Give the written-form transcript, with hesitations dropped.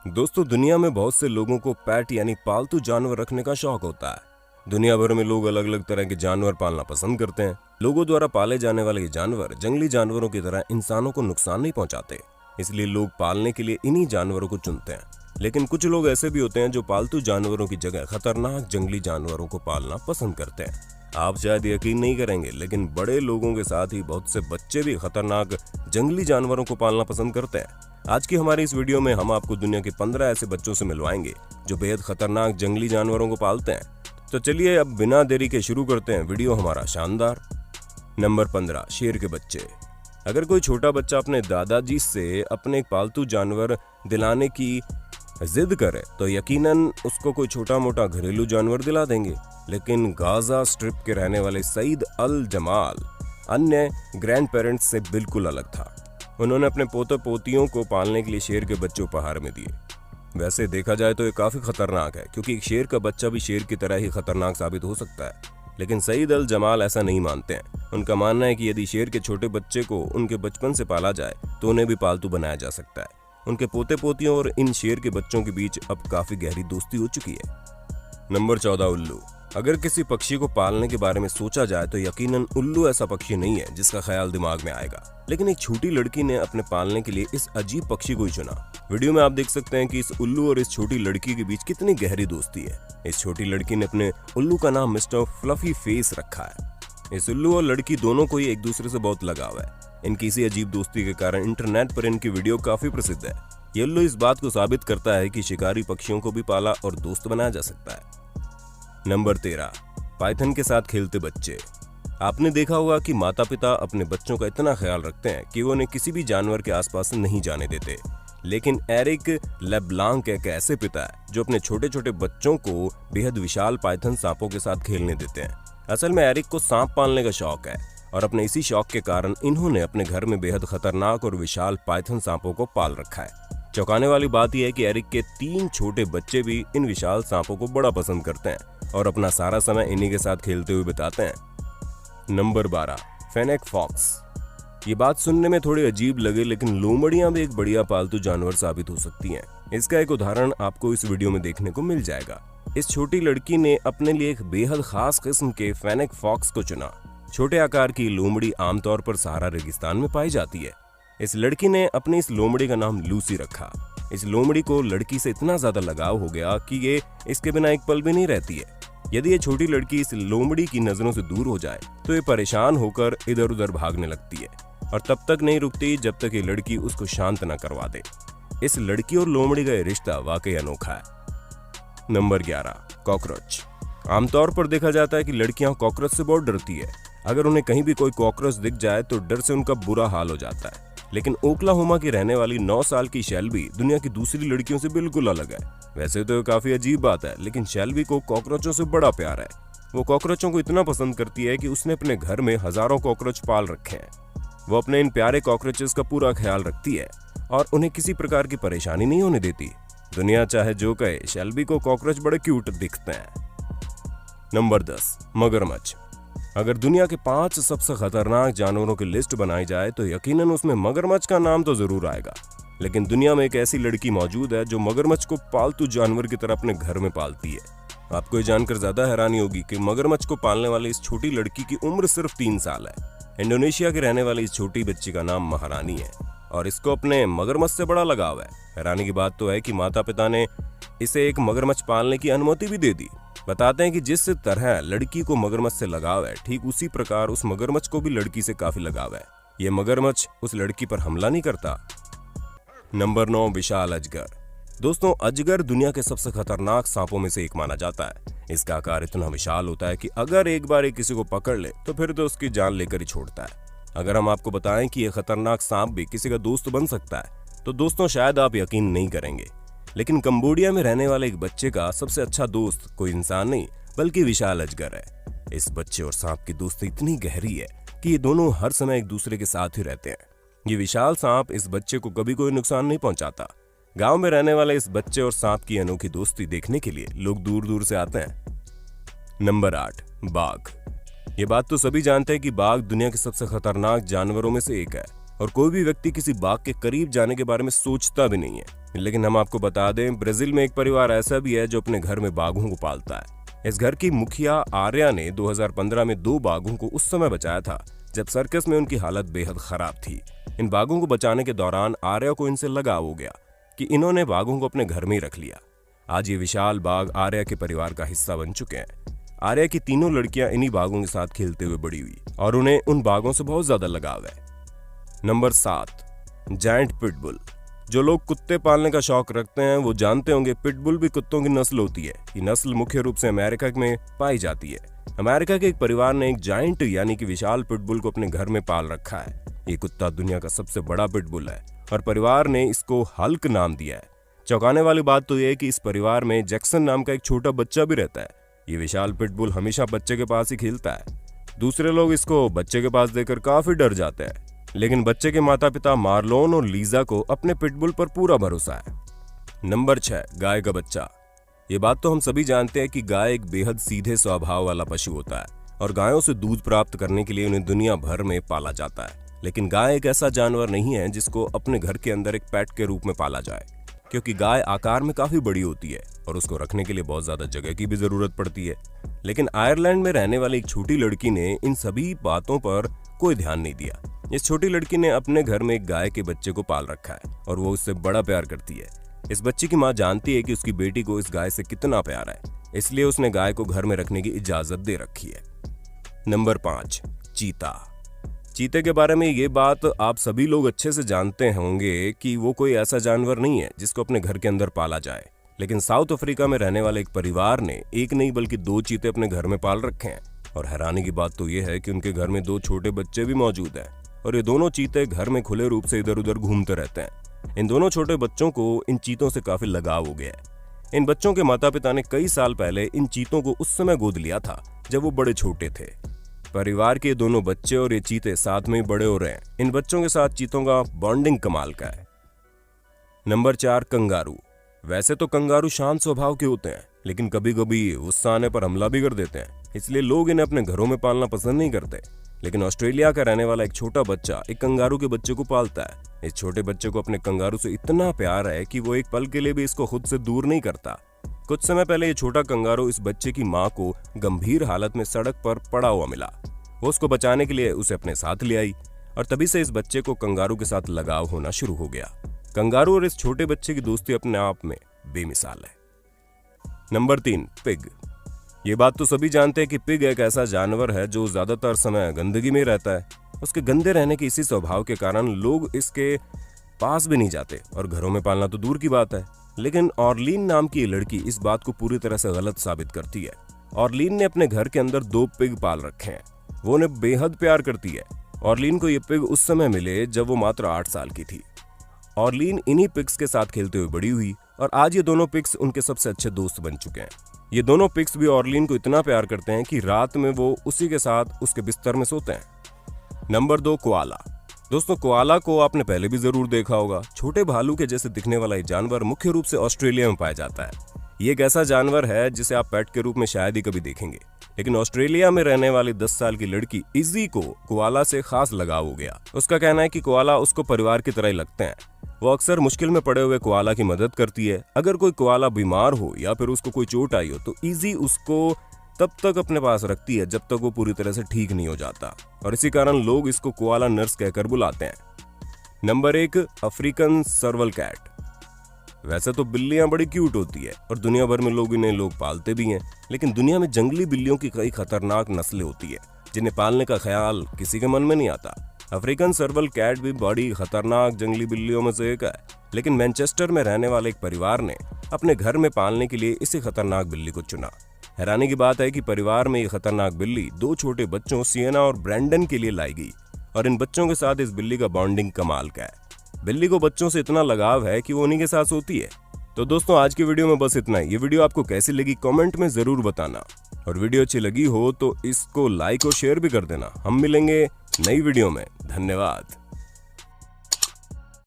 दोस्तों, दुनिया में बहुत से लोगों को पेट यानी पालतू जानवर रखने का शौक होता है। दुनिया भर में लोग अलग अलग तरह के जानवर पालना पसंद करते हैं। लोगों द्वारा पाले जाने वाले ये जानवर जंगली जानवरों की तरह इंसानों को नुकसान नहीं पहुंचाते, इसलिए लोग पालने के लिए इन्हीं जानवरों को चुनते हैं। लेकिन कुछ लोग ऐसे भी होते हैं जो पालतू जानवरों की जगह खतरनाक जंगली जानवरों को पालना पसंद करते हैं। आप शायद यकीन नहीं करेंगे, लेकिन बड़े लोगों के साथ ही बहुत से बच्चे भी खतरनाक जंगली जानवरों को पालना पसंद करते हैं। आज की हमारी इस वीडियो में हम आपको दुनिया के 15 ऐसे बच्चों से मिलवाएंगे जो बेहद खतरनाक जंगली जानवरों को पालते हैं। तो चलिए अब बिना देरी के शुरू करते हैं वीडियो हमारा शानदार। नंबर 15, शेर के बच्चे। अगर कोई छोटा बच्चा अपने दादाजी से अपने एक पालतू जानवर दिलाने की जिद करे तो यकीनन उसको कोई छोटा मोटा घरेलू जानवर दिला देंगे। लेकिन गाजा स्ट्रिप के रहने वाले सईद अल जमाल अन्य ग्रैंड पेरेंट्स से बिल्कुल अलग था। उन्होंने अपने पोते पोतियों को पालने के लिए शेर के बच्चे उपहार में दिए। वैसे देखा जाए तो ये काफी खतरनाक है, क्योंकि एक शेर का बच्चा भी शेर की तरह ही खतरनाक साबित हो सकता है। लेकिन सईद अल जमाल ऐसा नहीं मानते हैं। उनका मानना है कि यदि शेर के छोटे बच्चे को उनके बचपन से पाला जाए तो उन्हें भी पालतू बनाया जा सकता है। उनके पोते पोतियों और इन शेर के बच्चों के बीच अब काफी गहरी दोस्ती हो चुकी है। नंबर 14, उल्लू। अगर किसी पक्षी को पालने के बारे में सोचा जाए तो यकीनन उल्लू ऐसा पक्षी नहीं है जिसका ख्याल दिमाग में आएगा। लेकिन एक छोटी लड़की ने अपने पालने के लिए इस अजीब पक्षी को ही चुना। वीडियो में आप देख सकते हैं कि इस उल्लू और इस छोटी लड़की के बीच कितनी गहरी दोस्ती है। इस छोटी लड़की ने अपने उल्लू का नाम मिस्टर फ्लफी फेस रखा है। इस उल्लू और लड़की दोनों को ही एक दूसरे से बहुत लगाव है। इनकी इसी अजीब दोस्ती के कारण इंटरनेट पर इनकी वीडियो काफी प्रसिद्ध है। ये उल्लू इस बात को साबित करता है कि शिकारी पक्षियों को भी पाला और दोस्त बनाया जा सकता है। नंबर 13, पाइथन के साथ खेलते बच्चे। आपने देखा होगा कि माता पिता अपने बच्चों का इतना ख्याल रखते हैं कि वो उन्हें किसी भी जानवर के आसपास नहीं जाने देते। लेकिन एरिक लेब्लांक एक ऐसे पिता है जो अपने छोटे छोटे बच्चों को बेहद विशाल पाइथन सांपों के साथ खेलने देते हैं। असल में एरिक को सांप पालने का शौक है और अपने इसी शौक के कारण इन्होंने अपने घर में बेहद खतरनाक और विशाल पाइथन सांपों को पाल रखा है। चौंकाने वाली बात यह है कि एरिक के 3 छोटे बच्चे भी इन विशाल सांपों को बड़ा पसंद करते हैं और अपना सारा समय इन्हीं के साथ खेलते हुए बिताते हैं। Number 12, fennec fox. ये बात सुनने में थोड़ी अजीब लगे, लेकिन लोमड़ियां भी एक बढ़िया पालतू जानवर साबित हो सकती हैं। इसका एक उदाहरण आपको इस वीडियो में देखने को मिल जाएगा। इस छोटी लड़की ने अपने लिए एक बेहद खास किस्म के फेनेक फॉक्स को चुना। छोटे आकार की लोमड़ी आमतौर पर सहारा रेगिस्तान में पाई जाती है। इस लड़की ने अपनी इस लोमड़ी का नाम लूसी रखा। इस लोमड़ी को लड़की से इतना ज्यादा लगाव हो गया कि ये इसके बिना एक पल भी नहीं रहती है। यदि ये छोटी लड़की इस लोमड़ी की नजरों से दूर हो जाए तो ये परेशान होकर इधर उधर भागने लगती है और तब तक नहीं रुकती जब तक ये लड़की उसको शांत न करवा दे। इस लड़की और लोमड़ी का ये रिश्ता वाकई अनोखा है। Number 11, cockroach. आमतौर पर देखा जाता है कि लड़कियां कॉकरोच से बहुत डरती है। अगर उन्हें कहीं भी कोई कॉकरोच दिख जाए तो डर से उनका बुरा हाल हो जाता है। लेकिन ओक्लाहोमा की रहने वाली 9 साल की शेल्बी दुनिया की दूसरी लड़कियों से बिल्कुल अलग है। वैसे तो काफी अजीब बात है, लेकिन शेल्बी को कॉकरोचों से बड़ा प्यार है। वो कॉकरोचों को इतना पसंद करती है कि उसने अपने घर में हजारों कॉकरोच पाल रखे हैं। वो अपने इन प्यारे कॉकरोचेस का पूरा ख्याल रखती है और उन्हें किसी प्रकार की परेशानी नहीं होने देती। दुनिया चाहे जो कहे, शेल्बी को कॉकरोच बड़े क्यूट दिखते हैं। नंबर 10, मगरमच्छ। अगर दुनिया के 5 सबसे खतरनाक जानवरों की लिस्ट बनाई जाए तो यकीनन उसमें मगरमच्छ का नाम तो जरूर आएगा। लेकिन दुनिया में एक ऐसी लड़की मौजूद है जो मगरमच्छ को पालतू जानवर की तरह अपने घर में पालती है। आपको ये जानकर ज्यादा हैरानी होगी कि मगरमच्छ को पालने वाली इस छोटी लड़की की उम्र सिर्फ 3 साल है। इंडोनेशिया के रहने वाली इस छोटी बच्ची का नाम महारानी है और इसको अपने मगरमच्छ से बड़ा लगाव है। हैरानी की बात तो है कि माता पिता ने इसे एक मगरमच्छ पालने की अनुमति भी दे दी। बताते हैं कि जिस तरह लड़की को मगरमच्छ से लगाव है, ठीक उसी प्रकार उस मगरमच्छ को भी लड़की से काफी लगाव है। ये मगरमच्छ उस लड़की पर हमला नहीं करता। नंबर 9, विशाल अजगर। दोस्तों, अजगर दुनिया के सबसे खतरनाक सांपों में से एक माना जाता है। इसका आकार इतना विशाल होता है कि अगर एक बार ये किसी को पकड़ ले तो फिर तो उसकी जान लेकर ही छोड़ता है। अगर हम आपको बताएं कि यह खतरनाक सांप भी किसी का दोस्त बन सकता है तो दोस्तों शायद आप यकीन नहीं करेंगे। लेकिन कंबोडिया में रहने वाले एक बच्चे का सबसे अच्छा दोस्त कोई इंसान नहीं बल्कि विशाल अजगर है। इस बच्चे और सांप की दोस्ती इतनी गहरी है कि ये दोनों हर समय एक दूसरे के साथ ही रहते हैं। ये विशाल सांप इस बच्चे को कभी कोई नुकसान नहीं पहुंचाता। गांव में रहने वाले इस बच्चे और सांप की अनोखी दोस्ती देखने के लिए लोग दूर दूर से आते हैं। नंबर 8, बाघ। ये बात तो सभी जानते हैं कि बाघ दुनिया के सबसे खतरनाक जानवरों में से एक है और कोई भी व्यक्ति किसी बाघ के करीब जाने के बारे में सोचता भी नहीं है। लेकिन हम आपको बता दें, ब्राजील में एक परिवार ऐसा भी है जो अपने घर में बाघों को पालता है। इस घर की मुखिया आर्या ने 2015 में 2 बाघों को उस समय बचाया था जब सर्कस में उनकी हालत बेहद खराब थी। इन बाघों को बचाने के दौरान आर्या को इनसे लगाव हो गया कि इन्होंने बाघों को अपने घर में ही रख लिया। आज ये विशाल बाघ आर्या के परिवार का हिस्सा बन चुके हैं। आर्या की तीनों लड़कियां इन्हीं बाघों के साथ खेलते हुए बड़ी हुई और उन्हें उन बाघों से बहुत ज्यादा लगाव है। Number 7, giant pitbull. जो लोग कुत्ते पालने का शौक रखते हैं वो जानते होंगे पिटबुल भी कुत्तों की नस्ल होती है। ये नस्ल मुख्य रूप से अमेरिका में पाई जाती है। अमेरिका के एक परिवार ने एक जायंट यानी कि विशाल पिटबुल को अपने घर में पाल रखा है। ये कुत्ता दुनिया का सबसे बड़ा पिटबुल है और परिवार ने इसको हल्क नाम दिया है। चौंकाने वाली बात तो यह है कि इस परिवार में जैक्सन नाम का एक छोटा बच्चा भी रहता है। ये विशाल पिटबुल हमेशा बच्चे के पास ही खेलता है। दूसरे लोग इसको बच्चे के पास देखकर काफी डर जाते हैं, लेकिन बच्चे के माता पिता मार्लोन और लीजा को अपने पिटबुल पर पूरा भरोसा है। नंबर 6, गाय का बच्चा। ये बात तो हम सभी जानते हैं कि गाय एक बेहद सीधे स्वभाव वाला पशु होता है और गायों से दूध प्राप्त करने के लिए उन्हें दुनिया भर में पाला जाता है। लेकिन गाय एक ऐसा जानवर नहीं है जिसको अपने घर के अंदर एक पेट के रूप में पाला जाए, क्योंकि गाय आकार में काफी बड़ी होती है और उसको रखने के लिए बहुत ज्यादा जगह की भी जरूरत पड़ती है। लेकिन आयरलैंड में रहने वाली एक छोटी लड़की ने इन सभी बातों पर कोई ध्यान नहीं दिया। इस छोटी लड़की ने अपने घर में एक गाय के बच्चे को पाल रखा है और वो उससे बड़ा प्यार करती है। इस बच्चे की माँ जानती है कि उसकी बेटी को इस गाय से कितना प्यार है, इसलिए उसने गाय को घर में रखने की इजाजत दे रखी है। नंबर 5, चीता। चीते के बारे में ये बात आप सभी लोग अच्छे से जानते होंगे कि वो कोई ऐसा जानवर नहीं है जिसको अपने घर के अंदर पाला जाए। लेकिन साउथ अफ्रीका में रहने वाले एक परिवार ने एक नहीं बल्कि 2 चीते अपने घर में पाल रखे हैं और हैरानी की बात तो ये है कि उनके घर में 2 छोटे बच्चे भी मौजूद हैं और ये दोनों चीते घर में खुले रूप से इधर उधर घूमते रहते हैं। इन दोनों छोटे बच्चों को इन चीतों से काफी लगाव हो गया है। इन बच्चों के माता पिता ने कई साल पहले इन चीतों को उस समय गोद लिया था जब वो बड़े छोटे थे। परिवार के दोनों बच्चे और ये चीते साथ में बड़े हो रहे हैं। इन बच्चों के साथ चीतों का बॉन्डिंग कमाल का है। Number 4, kangaroo. वैसे तो कंगारू शांत स्वभाव के होते हैं, लेकिन कभी कभी गुस्सा आने पर हमला भी कर देते हैं, इसलिए लोग इन्हें अपने घरों में पालना पसंद नहीं करते। लेकिन ऑस्ट्रेलिया का रहने वाला एक छोटा बच्चा एक कंगारू के बच्चे को पालता है। इस छोटे बच्चे को अपने कंगारू से इतना प्यार है कि वो एक पल के लिए भी इसको खुद से दूर नहीं करता। कुछ समय पहले ये छोटा कंगारू इस बच्चे की माँ को गंभीर हालत में सड़क पर पड़ा हुआ मिला। वो उसको बचाने के लिए उसे अपने साथ ले आई और तभी से इस बच्चे को कंगारू के साथ लगाव होना शुरू हो गया। कंगारू और इस छोटे बच्चे की दोस्ती अपने आप में बेमिसाल है। Number 3, pig. ये बात तो सभी जानते हैं कि पिग एक ऐसा जानवर है जो ज्यादातर समय गंदगी में रहता है। उसके गंदे रहने के इसी स्वभाव के कारण लोग इसके पास भी नहीं जाते और घरों में पालना तो दूर की बात है। लेकिन ऑर्लीन नाम की लड़की इस बात को पूरी तरह से गलत साबित करती है। ऑर्लीन ने अपने घर के अंदर 2 पिग पाल रखे हैं। वो उन्हें बेहद प्यार करती है। ऑर्लीन को ये पिग उस समय मिले जब वो मात्र 8 साल की थी। ऑर्लीन इन्हीं पिग्स के साथ खेलते हुए बड़ी हुई और आज ये दोनों पिग्स उनके सबसे अच्छे दोस्त बन चुके हैं। ये दोनों पिग्स भी ऑर्लीन को इतना प्यार करते हैं कि रात में वो उसी के साथ उसके बिस्तर में सोते हैं। Number 2, koala. दोस्तों, कोआला को आपने पहले भी जरूर देखा होगा। छोटे भालू के जैसे दिखने वाला ये जानवर मुख्य रूप से ऑस्ट्रेलिया में पाया जाता है। ये एक ऐसा जानवर है जिसे आप पेट के रूप में शायद ही कभी देखेंगे, लेकिन ऑस्ट्रेलिया में रहने वाली 10 साल की लड़की इजी को कोआला से खास लगाव हो गया। उसका कहना है कि कोआला उसको परिवार की तरह ही लगते हैं। वो अक्सर मुश्किल में पड़े हुए कोआला की मदद करती है। अगर कोई कोआला बीमार हो या फिर उसको कोई चोट आई हो तो इजी उसको तब तक अपने पास रखती है जब तक वो पूरी तरह से ठीक नहीं हो जाता और इसी कारण लोग इसको कोआला नर्स कहकर बुलाते हैं। Number 1, African सर्वल cat. वैसे तो बिल्लियां बड़ी क्यूट होती है और दुनिया भर में लोग इन्हें पालते भी हैं, लेकिन दुनिया में जंगली बिल्लियों की कई खतरनाक नस्लें होती है जिन्हें पालने का ख्याल किसी के मन में नहीं आता। अफ्रीकन सर्वल कैट भी बड़ी खतरनाक जंगली बिल्लियों में से एक है, लेकिन मैनचेस्टर में रहने वाले एक परिवार ने अपने घर में पालने के लिए इसी खतरनाक बिल्ली को चुना। हैरानी की बात है कि परिवार में ये खतरनाक बिल्ली 2 छोटे बच्चों सिएना और ब्रैंडन के लिए लाई गई और इन बच्चों के साथ इस बिल्ली का बॉन्डिंग कमाल का है। बिल्ली को बच्चों से इतना लगाव है कि वो उन्हीं के साथ सोती है। तो दोस्तों, आज की वीडियो में बस इतना ही। ये वीडियो आपको कैसी लगी कमेंट में जरूर बताना और वीडियो अच्छी लगी हो तो इसको लाइक और शेयर भी कर देना। हम मिलेंगे नई वीडियो में। धन्यवाद।